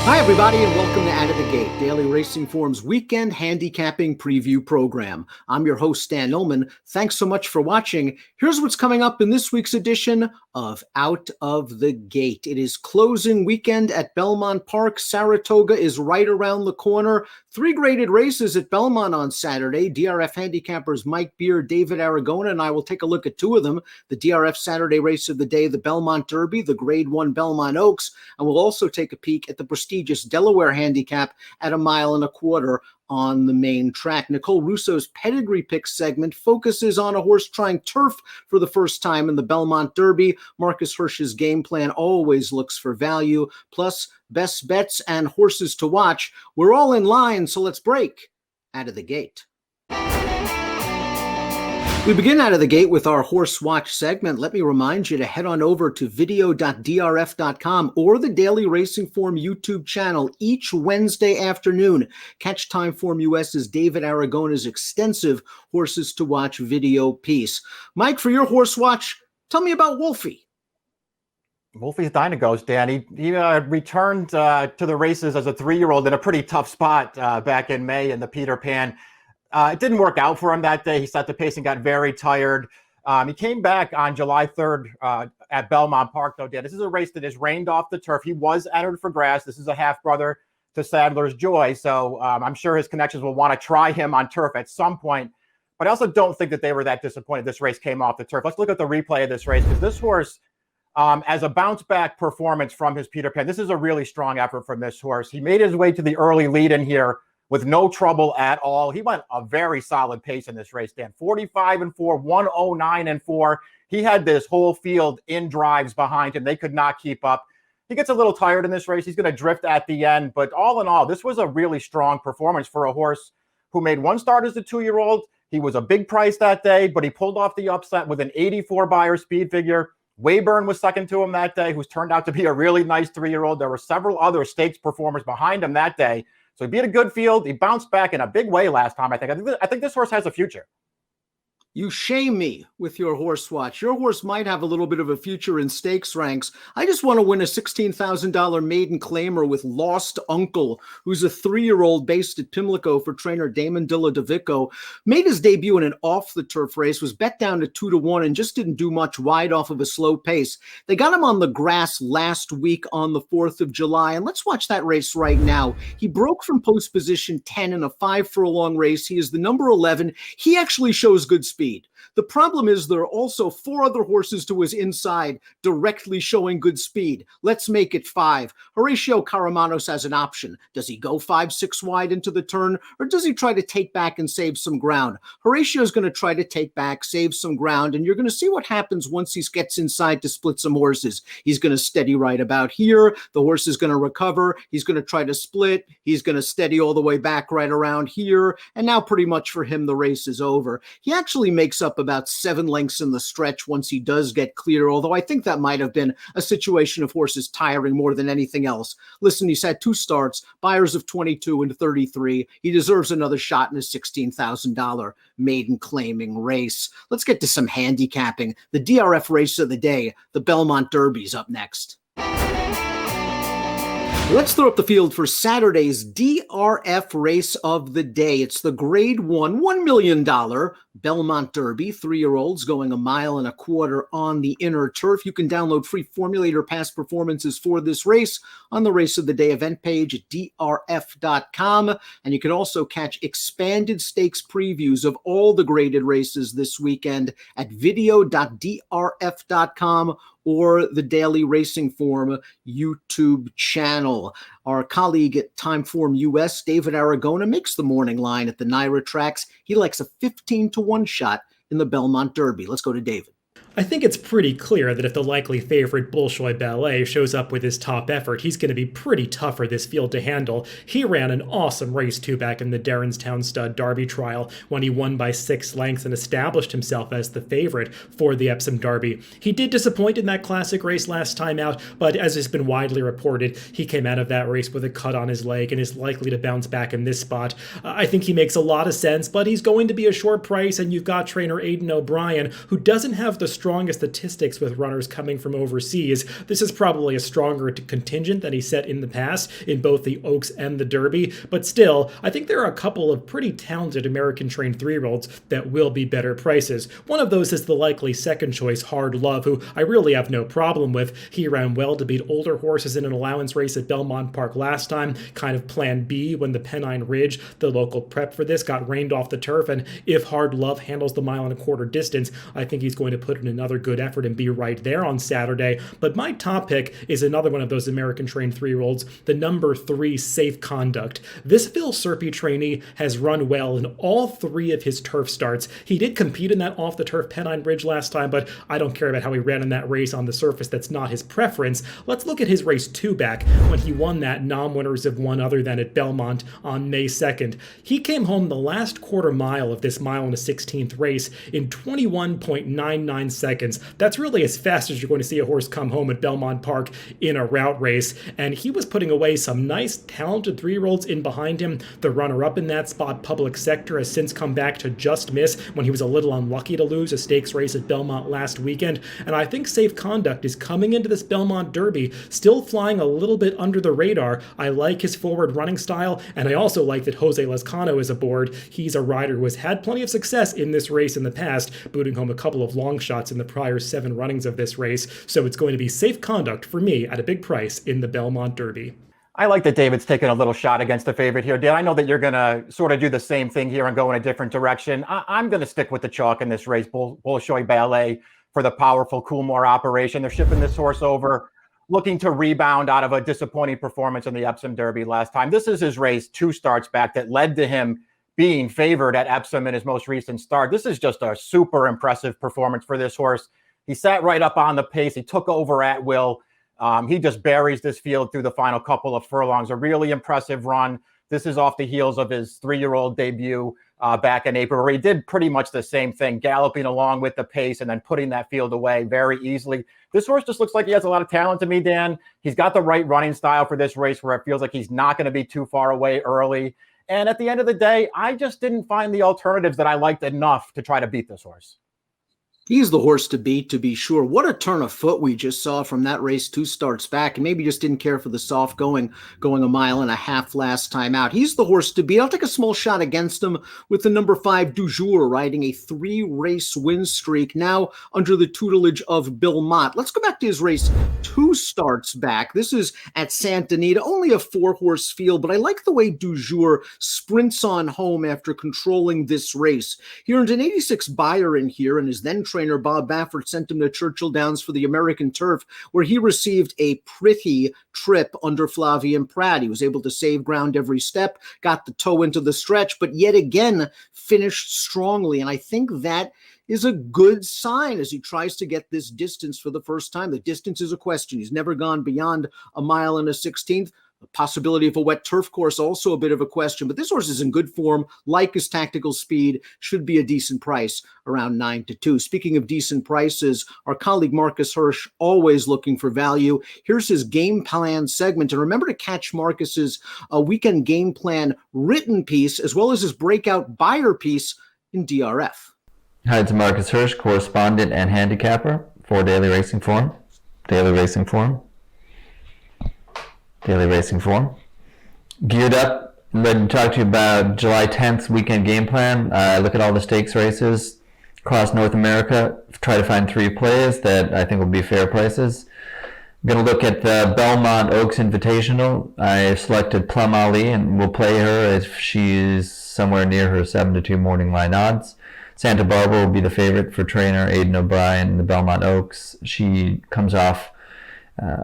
Hi, everybody, and welcome to Out of the Gate, Daily Racing Form's weekend handicapping preview program. I'm your host, Dan Ullman. Thanks so much for watching. Here's what's coming up in this week's edition of Out of the Gate. It is closing weekend at Belmont Park. Saratoga is right around the corner. 3 graded races at Belmont on Saturday. DRF Handicappers Mike Beer, David Aragona, and I will take a look at 2 of them. The DRF Saturday race of the day, the Belmont Derby, the Grade 1 Belmont Oaks, and we'll also take a peek at the prestigious Delaware Handicap at 1.25 miles on the main track. Nicole Russo's Pedigree Pick segment focuses on a horse trying turf for the first time in the Belmont Derby. Marcus Hirsch's Game Plan always looks for value, plus best bets and horses to watch. We're all in line, so let's break Out of the Gate. We begin Out of the Gate with our Horse Watch segment. Let me remind you to head on over to video.drf.com or the Daily Racing Form YouTube channel each Wednesday afternoon. Catch Timeform US's David Aragona's extensive Horses to Watch video piece. Mike, for your Horse Watch, tell me about Wolfie. Wolfie's Dynagos, Dan. He returned to the races as a 3-year-old in a pretty tough spot back in May in the Peter Pan. It didn't work out for him that day. He set the pace and got very tired. He came back on July 3rd at Belmont Park, though, Dan. This is a race that is rained off the turf. He was entered for grass. This is a half-brother to Sadler's Joy, so I'm sure his connections will want to try him on turf at some point. But I also don't think that they were that disappointed this race came off the turf. Let's look at the replay of this race, because this horse, as a bounce-back performance from his Peter Pan, this is a really strong effort from this horse. He made his way to the early lead in here with no trouble at all. He went a very solid pace in this race, Dan. 45-4, 109-4. He had this whole field in drives behind him. They could not keep up. He gets a little tired in this race. He's going to drift at the end. But all in all, this was a really strong performance for a horse who made 1 start as a 2-year-old. He was a big price that day, but he pulled off the upset with an 84 Beyer speed figure. Wayburn was second to him that day, who's turned out to be a really nice 3-year-old. There were several other stakes performers behind him that day. So he beat a good field. He bounced back in a big way last time, I think. I think this horse has a future. You shame me with your Horse Watch. Your horse might have a little bit of a future in stakes ranks. I just want to win a $16,000 maiden claimer with Lost Uncle, who's a 3-year-old based at Pimlico for trainer Damon Dilla DeVico. Made his debut in an off-the-turf race, was bet down to 2-1, and just didn't do much wide off of a slow pace. They got him on the grass last week on the 4th of July, and let's watch that race right now. He broke from post position 10 in a 5-furlong race. He is the number 11. He actually shows good speed. The problem is there are also 4 other horses to his inside directly showing good speed. Let's make it 5. Horatio Caramanos has an option. Does he go 5-6 wide into the turn, or does he try to take back and save some ground? Horatio is going to try to take back, save some ground, and you're going to see what happens once he gets inside to split some horses. He's going to steady right about here. The horse is going to recover. He's going to try to split. He's going to steady all the way back right around here, and now pretty much for him the race is over. He actually makes up about 7 lengths in the stretch once he does get clear, although I think that might have been a situation of horses tiring more than anything else. Listen, he's had 2 starts, Beyers of 22 and 33. He deserves another shot in a $16,000 maiden claiming race. Let's get to some handicapping. The DRF race of the day, the Belmont Derby's up next. Let's throw up the field for Saturday's DRF race of the day. It's the Grade 1, $1 million Belmont Derby. 3-year-olds going 1.25 miles on the inner turf. You can download free formulator past performances for this race on the Race of the Day event page at drf.com. And you can also catch expanded stakes previews of all the graded races this weekend at video.drf.com or the Daily Racing Form YouTube channel. Our colleague at Timeform US, David Aragona, makes the morning line at the Naira tracks. He likes a 15-1 shot in the Belmont Derby. Let's go to David. I think it's pretty clear that if the likely favorite Bolshoi Ballet shows up with his top effort, he's going to be pretty tough for this field to handle. He ran an awesome race, too, back in the Darrenstown Stud Derby trial when he won by 6 lengths and established himself as the favorite for the Epsom Derby. He did disappoint in that classic race last time out, but as has been widely reported, he came out of that race with a cut on his leg and is likely to bounce back in this spot. I think he makes a lot of sense, but he's going to be a short price, and you've got trainer Aidan O'Brien, who doesn't have the strongest statistics with runners coming from overseas. This is probably a stronger contingent than he set in the past in both the Oaks and the Derby, but still, I think there are a couple of pretty talented American-trained 3-year-olds that will be better prices. One of those is the likely second choice, Hard Love, who I really have no problem with. He ran well to beat older horses in an allowance race at Belmont Park last time, kind of plan B when the Pennine Ridge, the local prep for this, got rained off the turf, and if Hard Love handles the 1.25 mile distance, I think he's going to put in another good effort and be right there on Saturday. But my top pick is another one of those American-trained 3-year-olds, the number 3 Safe Conduct. This Phil Serpy trainee has run well in all 3 of his turf starts. He did compete in that off-the-turf Pennine Ridge last time, but I don't care about how he ran in that race on the surface. That's not his preference. Let's look at his race 2 back when he won that non-winners of one other than at Belmont on May 2nd. He came home the last quarter mile of this 1.16 race in 21.99 seconds. That's really as fast as you're going to see a horse come home at Belmont Park in a route race, and he was putting away some nice, talented 3-year-olds in behind him. The runner-up in that spot, Public Sector, has since come back to just miss when he was a little unlucky to lose a stakes race at Belmont last weekend, and I think Safe Conduct is coming into this Belmont Derby still flying a little bit under the radar. I like his forward running style, and I also like that Jose Lezcano is aboard. He's a rider who has had plenty of success in this race in the past, booting home a couple of long shots in the prior 7 runnings of this race, so it's going to be Safe Conduct for me at a big price in the Belmont Derby. I like that David's taking a little shot against the favorite here. Dan, I know that you're going to sort of do the same thing here and go in a different direction. I'm going to stick with the chalk in this race, Bolshoi Ballet, for the powerful Coolmore operation. They're shipping this horse over, looking to rebound out of a disappointing performance in the Epsom Derby last time. This is his race 2 starts back that led to him being favored at Epsom in his most recent start. This is just a super impressive performance for this horse. He sat right up on the pace. He took over at will. He just buries this field through the final couple of furlongs. A really impressive run. This is off the heels of his 3-year-old debut back in April, where he did pretty much the same thing, galloping along with the pace and then putting that field away very easily. This horse just looks like he has a lot of talent to me, Dan. He's got the right running style for this race where it feels like he's not going to be too far away early. And at the end of the day, I just didn't find the alternatives that I liked enough to try to beat this horse. He's the horse to beat, to be sure. What a turn of foot we just saw from that race 2 starts back, and maybe just didn't care for the soft going 1.5 miles last time out. He's the horse to beat. I'll take a small shot against him with the number 5 Du Jour riding a 3-race win streak now under the tutelage of Bill Mott. Let's go back to his race 2 starts back. This is at Santa Anita, only a 4-horse field, but I like the way Du Jour sprints on home after controlling this race. He earned an 86 buyer in here, and his then trainer Bob Baffert sent him to Churchill Downs for the American Turf, where he received a pretty trip under Flavien Prat. He was able to save ground every step, got the toe into the stretch, but yet again finished strongly. And I think that is a good sign as he tries to get this distance for the first time. The distance is a question. He's never gone beyond 1.16 miles. The possibility of a wet turf course, also a bit of a question, but this horse is in good form, like his tactical speed, should be a decent price, around 9-2. Speaking of decent prices, our colleague Marcus Hirsch, always looking for value. Here's his game plan segment, and remember to catch Marcus's weekend game plan written piece, as well as his breakout buyer piece in DRF. Hi, it's Marcus Hirsch, correspondent and handicapper for Daily Racing Form. Daily Racing Form. Daily Racing Form. Geared up, ready to talk to you about July 10th weekend game plan. Look at all the stakes races across North America. Try to find 3 plays that I think will be fair prices. I'm going to look at the Belmont Oaks Invitational. I selected Plum Ali and will play her if she's somewhere near her 7-2 morning line odds. Santa Barbara will be the favorite for trainer Aidan O'Brien in the Belmont Oaks. She comes off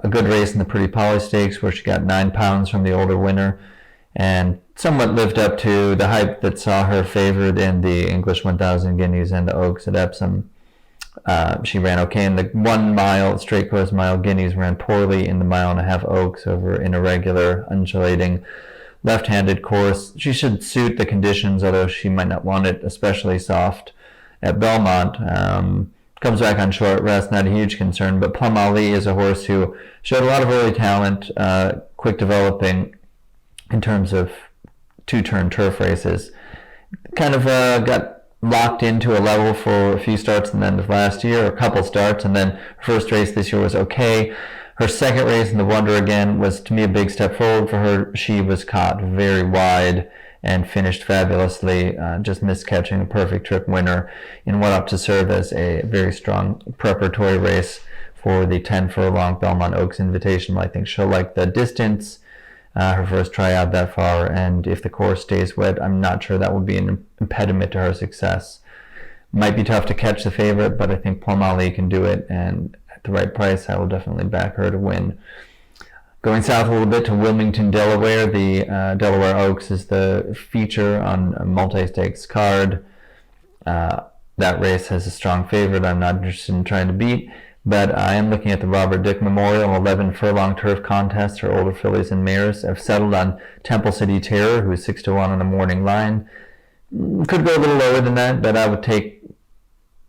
a good race in the Pretty Polly Stakes where she got 9 pounds from the older winner and somewhat lived up to the hype that saw her favored in the English 1000 Guineas and the Oaks at Epsom. She ran okay in the 1 mile straight course mile Guineas, ran poorly in the 1.5 mile Oaks over an irregular, undulating left-handed course. She should suit the conditions, although she might not want it especially soft at Belmont. Comes back on short rest, not a huge concern, but Plum Ali is a horse who showed a lot of early talent, quick developing in terms of 2-turn turf races. Kind of got locked into a level for a few starts in the end of last year, a couple starts, and then her first race this year was okay. Her second race in the Wonder again was, to me, a big step forward for her. She was caught very wide and finished fabulously, just missed catching a perfect trip winner in what up to serve as a very strong preparatory race for the 10 furlong Belmont Oaks Invitational. I think she'll like the distance, her first try out that far, and if the course stays wet, I'm not sure that will be an impediment to her success. Might be tough to catch the favorite, but I think Plum Ali can do it, and at the right price, I will definitely back her to win. Going south a little bit to Wilmington, Delaware, the Delaware Oaks is the feature on a multi-stakes card. That race has a strong favorite I'm not interested in trying to beat, but I am looking at the Robert Dick Memorial 11 furlong turf contest. Her older fillies and mares have settled on Temple City Terror, who is 6-1 on the morning line. Could go a little lower than that, but I would take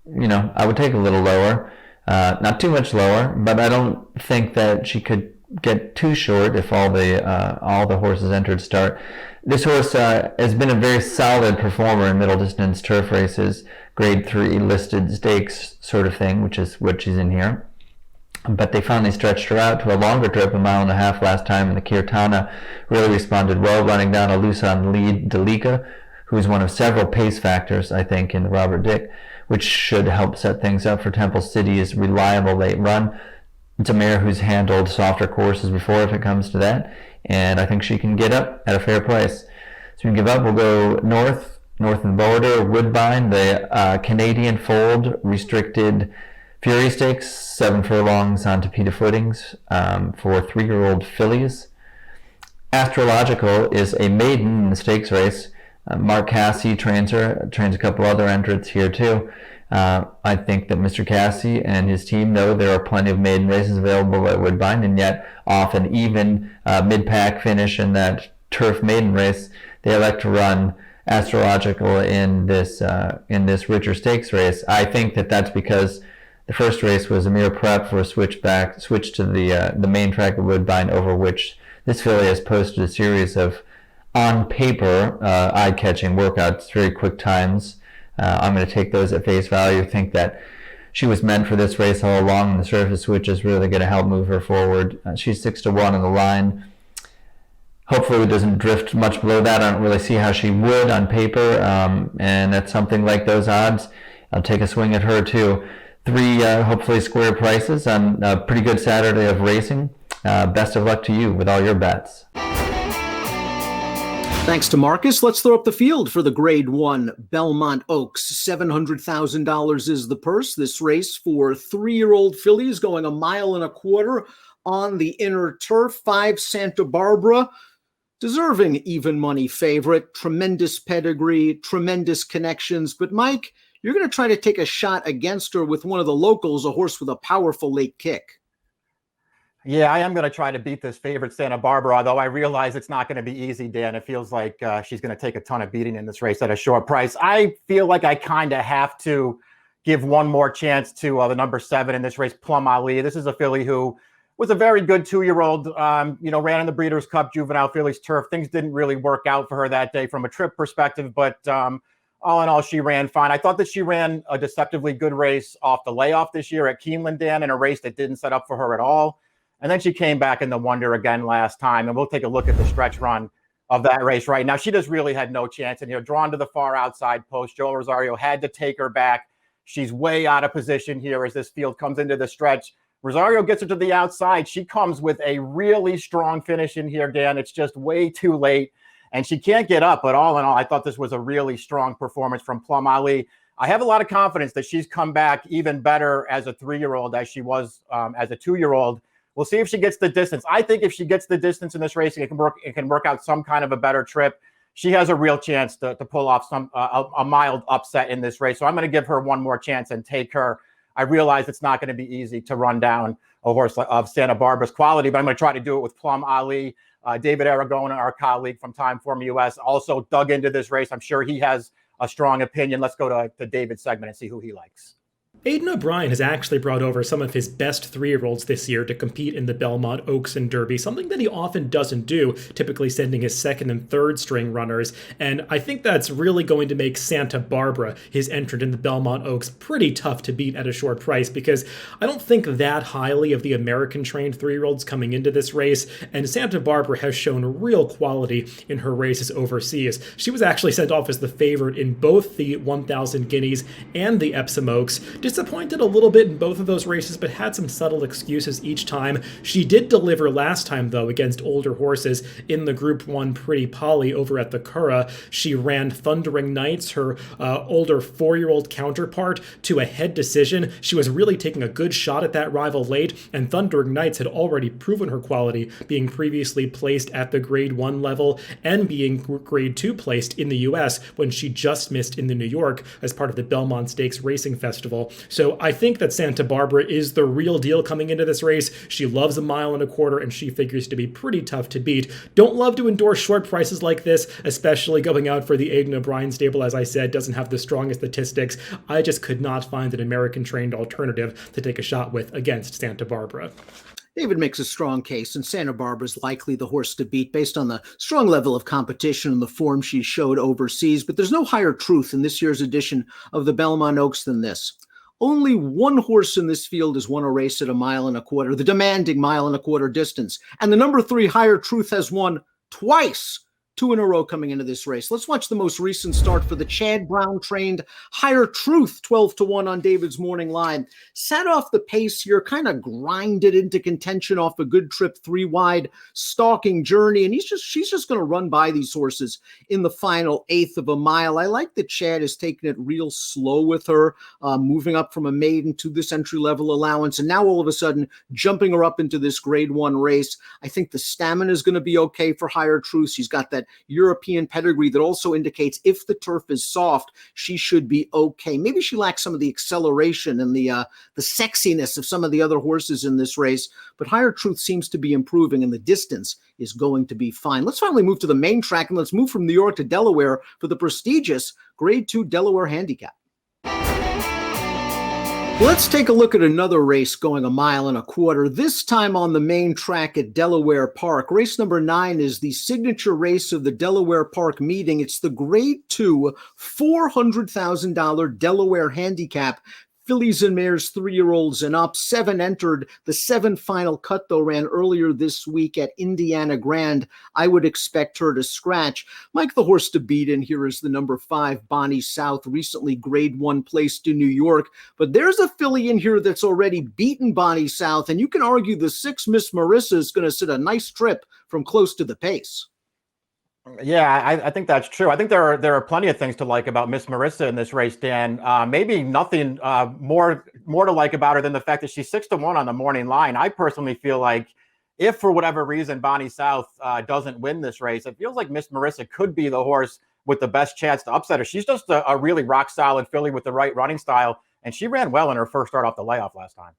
a little lower. Not too much lower, but I don't think that she could get too short if all the horses entered start. This horse has been a very solid performer in middle distance turf races, grade 3 listed stakes sort of thing, which is what she's in here. But they finally stretched her out to a longer trip, 1.5 miles last time, and the Kirtana really responded well, running down a loose on lead Delika, who is one of several pace factors, I think, in the Robert Dick, which should help set things up for Temple City's reliable late run. It's a mare who's handled softer courses before if it comes to that, and I think she can get up at a fair price. So we can give up. We'll go north and border, Woodbine, the Canadian fold restricted Fury Stakes, 7 furlongs on Tapeta footings for 3-year-old fillies. Astrological is a maiden in the stakes race. Mark Cassie trains a couple other entrants here too. I think that Mr. Cassie and his team know there are plenty of maiden races available at Woodbine, and yet off an even mid-pack finish in that turf maiden race, they elect to run Astrological in this richer stakes race. I think that that's because the first race was a mere prep for a switch to the main track of Woodbine, over which this filly has posted a series of on paper eye-catching workouts, very quick times. I'm going to take those at face value. Think that she was meant for this race all along, and the surface switch is really going to help move her forward. She's 6-1 on the line. Hopefully it doesn't drift much below that. I don't really see how she would on paper, and at something like those odds, I'll take a swing at her too. 3 hopefully square prices on a pretty good Saturday of racing. Best of luck to you with all your bets. Thanks to Marcus. Let's throw up the field for the Grade 1 Belmont Oaks. $700,000 is the purse. This race for 3-year-old fillies going 1.25 miles on the inner turf. 5 Santa Barbara, deserving even money favorite. Tremendous pedigree, tremendous connections. But Mike, you're going to try to take a shot against her with one of the locals, a horse with a powerful late kick. Yeah, I am going to try to beat this favorite Santa Barbara, although I realize it's not going to be easy, Dan. It feels like she's going to take a ton of beating in this race at a short price. I feel like I kind of have to give one more chance to the number 7 in this race, Plum Ali. This is a filly who was a very good 2-year-old, ran in the Breeders' Cup Juvenile Fillies Turf. Things didn't really work out for her that day from a trip perspective, but all in all, she ran fine. I thought that she ran a deceptively good race off the layoff this year at Keeneland, Dan, in a race that didn't set up for her at all. And then she came back in the Wonder again last time, and we'll take a look at the stretch run of that race right now. She just really had no chance in here. Drawn to the far outside post, Joel Rosario had to take her back. She's way out of position here as this field comes into the stretch. Rosario gets her to the outside. She comes with a really strong finish in here, Dan. It's just way too late, and she can't get up. But all in all, I thought this was a really strong performance from Plum Ali. I have a lot of confidence that she's come back even better as a 3-year-old as she was as a 2-year-old. We'll see if she gets the distance. I think if she gets the distance in this race, it can work out some kind of a better trip. She has a real chance to pull off a mild upset in this race. So I'm going to give her one more chance and take her. I realize it's not going to be easy to run down a horse of Santa Barbara's quality, but I'm going to try to do it with Plum Ali. David Aragona, our colleague from Timeform US, also dug into this race. I'm sure he has a strong opinion. Let's go to David's segment and see who he likes. Aidan O'Brien has actually brought over some of his best 3-year-olds this year to compete in the Belmont Oaks and Derby, something that he often doesn't do, typically sending his second and third string runners. And I think that's really going to make Santa Barbara, his entrant in the Belmont Oaks, pretty tough to beat at a short price, because I don't think that highly of the American-trained 3-year-olds coming into this race, and Santa Barbara has shown real quality in her races overseas. She was actually sent off as the favorite in both the 1,000 Guineas and the Epsom Oaks. Disappointed a little bit in both of those races, but had some subtle excuses each time. She did deliver last time, though, against older horses in the Group 1 Pretty Polly over at the Curragh. She ran Thundering Knights, her older 4-year-old counterpart, to a head decision. She was really taking a good shot at that rival late, and Thundering Knights had already proven her quality, being previously placed at the Grade 1 level and being Grade 2 placed in the US when she just missed in the New York as part of the Belmont Stakes Racing Festival. So I think that Santa Barbara is the real deal coming into this race. She loves 1.25 miles, and she figures to be pretty tough to beat. Don't love to endorse short prices like this, especially going out for the Aidan O'Brien stable, as I said, doesn't have the strongest statistics. I just could not find an American-trained alternative to take a shot with against Santa Barbara. David makes a strong case, and Santa Barbara is likely the horse to beat based on the strong level of competition and the form she showed overseas. But there's no higher truth in this year's edition of the Belmont Oaks than this. Only one horse in this field has won a race at 1.25 miles, the demanding 1.25 mile distance. And the number 3 higher truth has won twice, 2 in a row coming into this race. Let's watch the most recent start for the Chad Brown trained Higher Truth, 12-1 on David's morning line. Sat off the pace here, kind of grinded into contention off a good trip 3 wide stalking journey. And she's just going to run by these horses in the final 1/8 of a mile. I like that Chad is taking it real slow with her, moving up from a maiden to this entry level allowance. And now all of a sudden jumping her up into this Grade 1 race. I think the stamina is going to be okay for Higher Truth. She's got that European pedigree that also indicates if the turf is soft, she should be okay. Maybe she lacks some of the acceleration and the sexiness of some of the other horses in this race, but Higher Truth seems to be improving, and the distance is going to be fine. Let's finally move to the main track, and let's move from New York to Delaware for the prestigious Grade 2 Delaware Handicap. Let's take a look at another race going 1.25 miles, this time on the main track at Delaware Park. Race number 9 is the signature race of the Delaware Park meeting. It's the Grade 2 $400,000 Delaware Handicap. Fillies and mares, 3-year-olds and up. 7 entered. The 7 final cut, though, ran earlier this week at Indiana Grand. I would expect her to scratch. Mike, the horse to beat in here is the number 5, Bonnie South, recently Grade 1 placed in New York. But there's a filly in here that's already beaten Bonnie South, and you can argue the 6, Miss Marissa, is going to sit a nice trip from close to the pace. Yeah, I think that's true. I think there are plenty of things to like about Miss Marissa in this race, Dan. Maybe nothing more to like about her than the fact that she's 6-1 on the morning line. I personally feel like if for whatever reason Bonnie South doesn't win this race, it feels like Miss Marissa could be the horse with the best chance to upset her. She's just a really rock solid filly with the right running style, and she ran well in her first start off the layoff last time.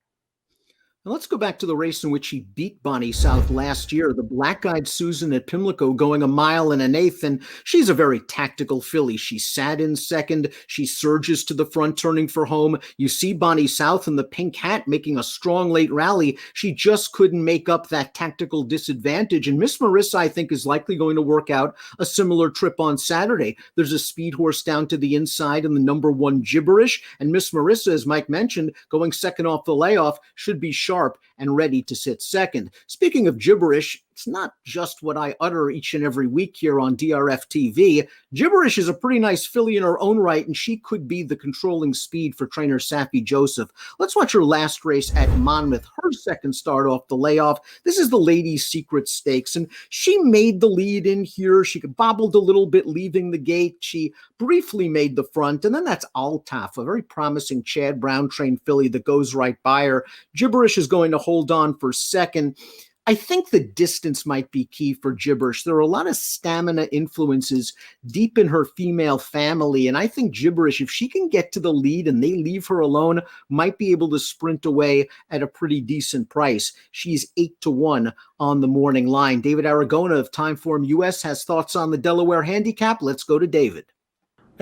Now let's go back to the race in which he beat Bonnie South last year, the Black-Eyed Susan at Pimlico, going 1 1/8 miles, and she's a very tactical filly. She sat in second. She surges to the front, turning for home. You see Bonnie South in the pink hat making a strong late rally. She just couldn't make up that tactical disadvantage, and Miss Marissa, I think, is likely going to work out a similar trip on Saturday. There's a speed horse down to the inside in the number 1 Gibberish, and Miss Marissa, as Mike mentioned, going second off the layoff, should be sharp and ready to sit second. Speaking of gibberish, it's not just what I utter each and every week here on DRF TV. Gibberish is a pretty nice filly in her own right, and she could be the controlling speed for trainer Saffie Joseph. Let's watch her last race at Monmouth, her second start off the layoff. This is the Ladies' Secret Stakes, and she made the lead in here. She bobbled a little bit leaving the gate. She briefly made the front, and then that's Altaf, a very promising Chad Brown trained filly that goes right by her. Gibberish is going to hold on for second. I think the distance might be key for Gibberish. There are a lot of stamina influences deep in her female family, and I think Gibberish, if she can get to the lead and they leave her alone, might be able to sprint away at a pretty decent price. She's 8-1 on the morning line. David Aragona of Timeform US has thoughts on the Delaware Handicap. Let's go to David.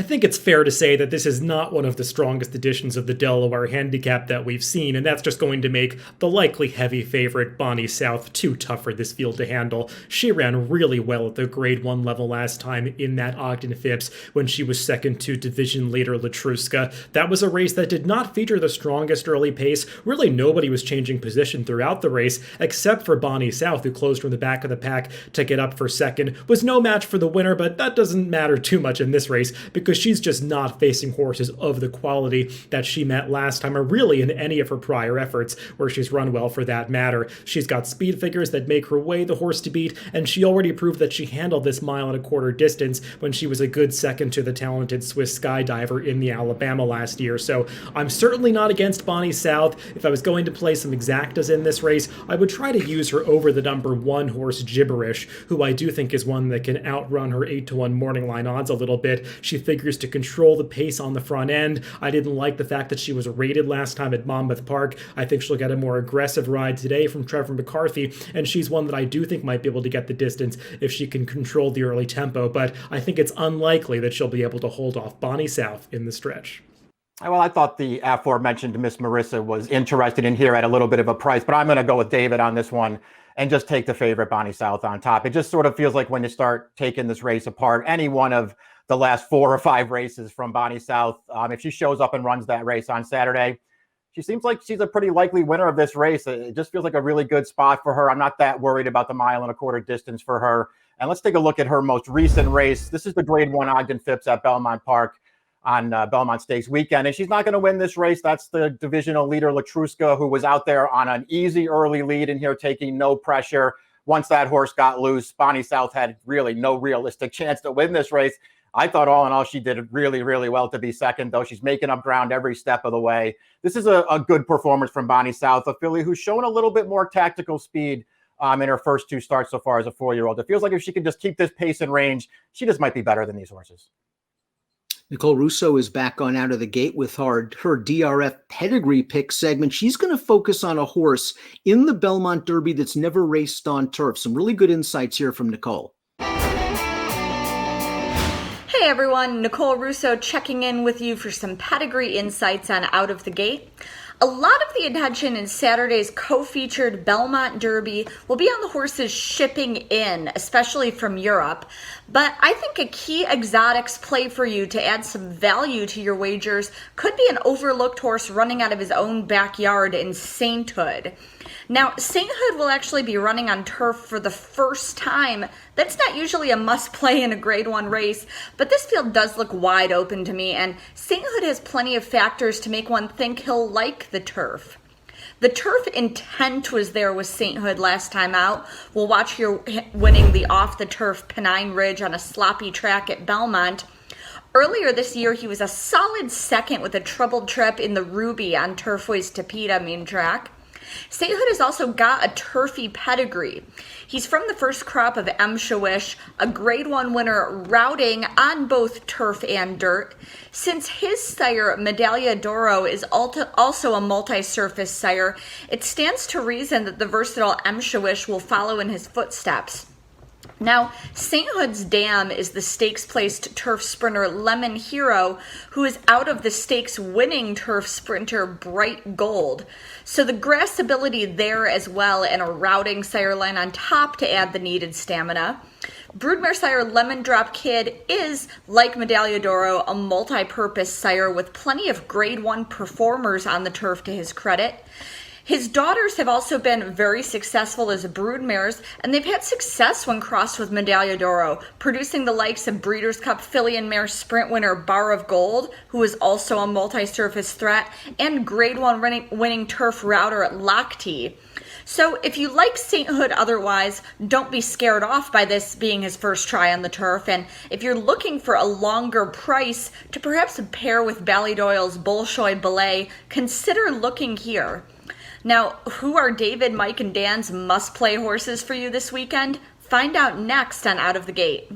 I think it's fair to say that this is not one of the strongest editions of the Delaware Handicap that we've seen, and that's just going to make the likely heavy favorite Bonnie South too tough for this field to handle. She ran really well at the Grade 1 level last time in that Ogden Phipps when she was second to division leader Latruska. That was a race that did not feature the strongest early pace. Really nobody was changing position throughout the race, except for Bonnie South, who closed from the back of the pack to get up for second. Was no match for the winner, but that doesn't matter too much in this race, because she's just not facing horses of the quality that she met last time, or really in any of her prior efforts where she's run well for that matter. She's got speed figures that make her way the horse to beat, and she already proved that she handled this 1.25 mile distance when she was a good second to the talented Swiss skydiver in the Alabama last year. So I'm certainly not against Bonnie South. If I was going to play some exactas in this race, I would try to use her over the number 1 horse Gibberish, who I do think is one that can outrun her 8-1 morning line odds a little bit. She figures to control the pace on the front end. I didn't like the fact that she was rated last time at Monmouth Park. I think she'll get a more aggressive ride today from Trevor McCarthy, and she's one that I do think might be able to get the distance if she can control the early tempo, but I think it's unlikely that she'll be able to hold off Bonnie South in the stretch. Well, I thought the aforementioned Miss Marissa was interested in here at a little bit of a price, but I'm going to go with David on this one and just take the favorite Bonnie South on top. It just sort of feels like when you start taking this race apart, any one of the last 4 or 5 races from Bonnie South, if she shows up and runs that race on Saturday, she seems like she's a pretty likely winner of this race. It just feels like a really good spot for her. I'm not that worried about the 1.25 mile distance for her. And let's take a look at her most recent race. This is the Grade 1 Ogden Phipps at Belmont Park on Belmont Stakes weekend. And she's not going to win this race. That's the divisional leader, Latruska, who was out there on an easy early lead in here, taking no pressure. Once that horse got loose, Bonnie South had really no realistic chance to win this race. I thought all in all, she did really, really well to be second, though. She's making up ground every step of the way. This is a good performance from Bonnie South, a filly who's shown a little bit more tactical speed in her first 2 starts so far as a 4-year-old. It feels like if she can just keep this pace and range, she just might be better than these horses. Nicole Russo is back on out of the gate with her DRF Pedigree Pick segment. She's going to focus on a horse in the Belmont Derby that's never raced on turf. Some really good insights here from Nicole. Hey everyone, Nicole Russo checking in with you for some pedigree insights on Out of the Gate. A lot of the attention in Saturday's co-featured Belmont Derby will be on the horses shipping in, especially from Europe. But I think a key exotics play for you to add some value to your wagers could be an overlooked horse running out of his own backyard in Sainthood. Now, Sainthood will actually be running on turf for the first time. That's not usually a must-play in a Grade 1 race, but this field does look wide open to me, and Sainthood has plenty of factors to make one think he'll like the turf. The turf intent was there with Sainthood last time out. We'll watch here winning the off-the-turf Pennine Ridge on a sloppy track at Belmont. Earlier this year, he was a solid second with a troubled trip in the Ruby on Turfway's Tapeta mean track. Sainthood has also got a turfy pedigree. He's from the first crop of M. Shawish, a Grade 1 winner routing on both turf and dirt. Since his sire, Medaglia d'Oro, is also a multi-surface sire, it stands to reason that the versatile M. Shawish will follow in his footsteps. Now, Sainthood's dam is the stakes-placed turf sprinter Lemon Hero, who is out of the stakes-winning turf sprinter Bright Gold. So the grass ability there as well, and a routing sire line on top to add the needed stamina. Broodmare sire Lemon Drop Kid is, like Medaglia d'Oro, a multi-purpose sire with plenty of Grade 1 performers on the turf to his credit. His daughters have also been very successful as broodmares, and they've had success when crossed with Medaglia d'Oro, producing the likes of Breeders' Cup filly and mare sprint winner Bar of Gold, who is also a multi-surface threat, and Grade 1 winning turf router Lochte. So if you like Sainthood otherwise, don't be scared off by this being his first try on the turf, and if you're looking for a longer price to perhaps pair with Ballydoyle's Bolshoi Belay, consider looking here. Now, who are David, Mike, and Dan's must-play horses for you this weekend? Find out next on Out of the Gate.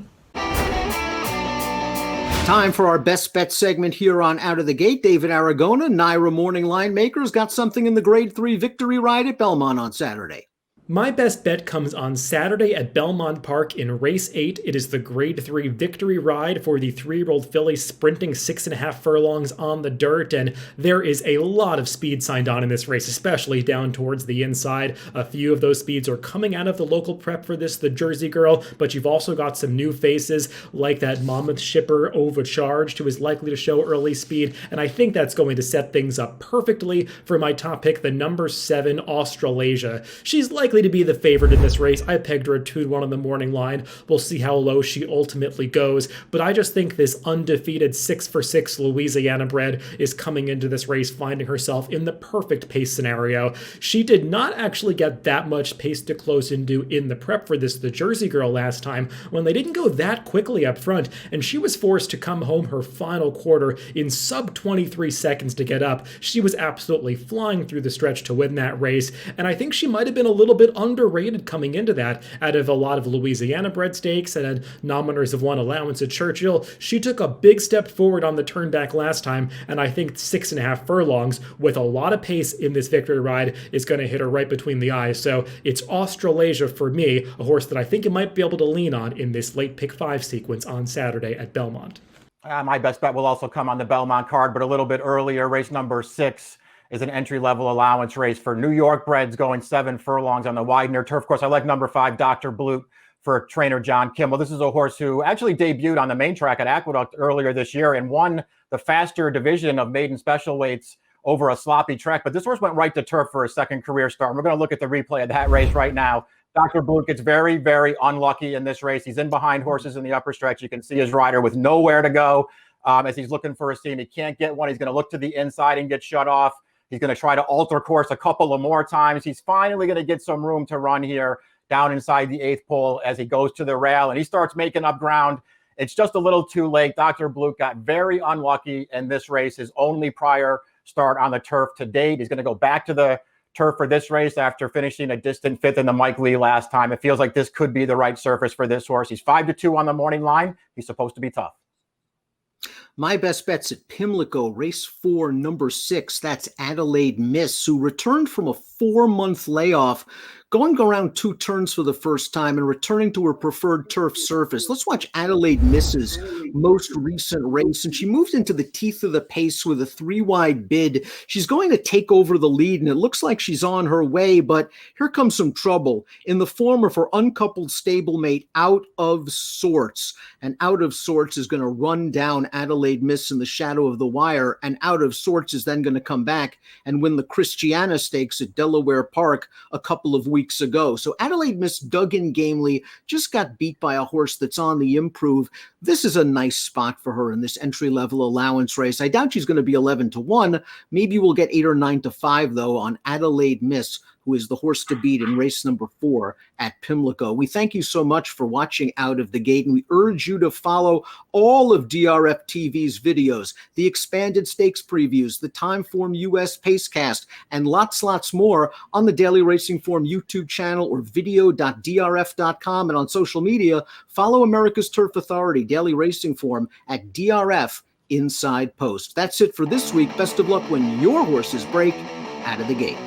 Time for our best bet segment here on Out of the Gate. David Aragona, Naira Morning Line Makers, got something in the Grade 3 victory ride at Belmont on Saturday. My best bet comes on Saturday at Belmont Park in Race 8. It is the Grade 3 victory ride for the 3-year-old filly sprinting 6.5 furlongs on the dirt, and there is a lot of speed signed on in this race, especially down towards the inside. A few of those speeds are coming out of the local prep for this, the Jersey Girl, but you've also got some new faces like that Monmouth shipper Overcharged, who is likely to show early speed, and I think that's going to set things up perfectly for my top pick, the number 7 Australasia. She's likely to be the favorite in this race. I pegged her at 2-1 on the morning line. We'll see how low she ultimately goes, but I just think this undefeated 6-for-6 Louisiana bred is coming into this race finding herself in the perfect pace scenario. She did not actually get that much pace to close into in the prep for this, the Jersey Girl, last time when they didn't go that quickly up front, and she was forced to come home her final quarter in sub 23 seconds to get up. She was absolutely flying through the stretch to win that race, and I think she might have been a little bit underrated coming into that. Out of a lot of Louisiana bred stakes and had nominators of one allowance at Churchill, she took a big step forward on the turn back last time, and I think 6.5 furlongs with a lot of pace in this victory ride is going to hit her right between the eyes. So it's Australasia for me, a horse that I think you might be able to lean on in this late pick 5 sequence on Saturday at Belmont. My best bet will also come on the Belmont card, but a little bit earlier. Race number 6 is an entry-level allowance race for New York breds going 7 furlongs on the Widener turf. Of course, I like number 5, Dr. Blute, for trainer John Kimmel. This is a horse who actually debuted on the main track at Aqueduct earlier this year and won the faster division of maiden special weights over a sloppy trek. But this horse went right to turf for a second career start. And we're going to look at the replay of that race right now. Dr. Blute gets very, very unlucky in this race. He's in behind horses in the upper stretch. You can see his rider with nowhere to go as he's looking for a seam. He can't get one. He's going to look to the inside and get shut off. He's going to try to alter course a couple of more times. He's finally going to get some room to run here down inside the 8th pole as he goes to the rail, and he starts making up ground. It's just a little too late. Dr. Blute got very unlucky in this race, his only prior start on the turf to date. He's going to go back to the turf for this race after finishing a distant 5th in the Mike Lee last time. It feels like this could be the right surface for this horse. He's 5-2 on the morning line. He's supposed to be tough. My best bet's at Pimlico, race 4, number 6. That's Adelaide Miss, who returned from a 4-month layoff, going around 2 turns for the first time and returning to her preferred turf surface. Let's watch Adelaide Miss's most recent race, and she moved into the teeth of the pace with a 3-wide bid. She's going to take over the lead, and it looks like she's on her way, but here comes some trouble in the form of her uncoupled stablemate, Out of Sorts. And Out of Sorts is going to run down Adelaide Miss in the shadow of the wire, and Out of Sorts is then going to come back and win the Christiana Stakes at Delaware Park a couple of weeks ago. So Adelaide Miss dug in gamely, just got beat by a horse that's on the improve. This is a nice spot for her in this entry-level allowance race. I doubt she's going to be 11-1. Maybe we'll get 8 or 9-5, though, on Adelaide Miss, who is the horse to beat in race number 4 at Pimlico. We thank you so much for watching Out of the Gate, and we urge you to follow all of DRF TV's videos, the expanded stakes previews, the Timeform US Pacecast, and lots more on the Daily Racing Form YouTube channel or video.drf.com, and on social media, follow America's Turf Authority, Daily Racing Form at DRF Inside Post. That's it for this week. Best of luck when your horses break out of the gate.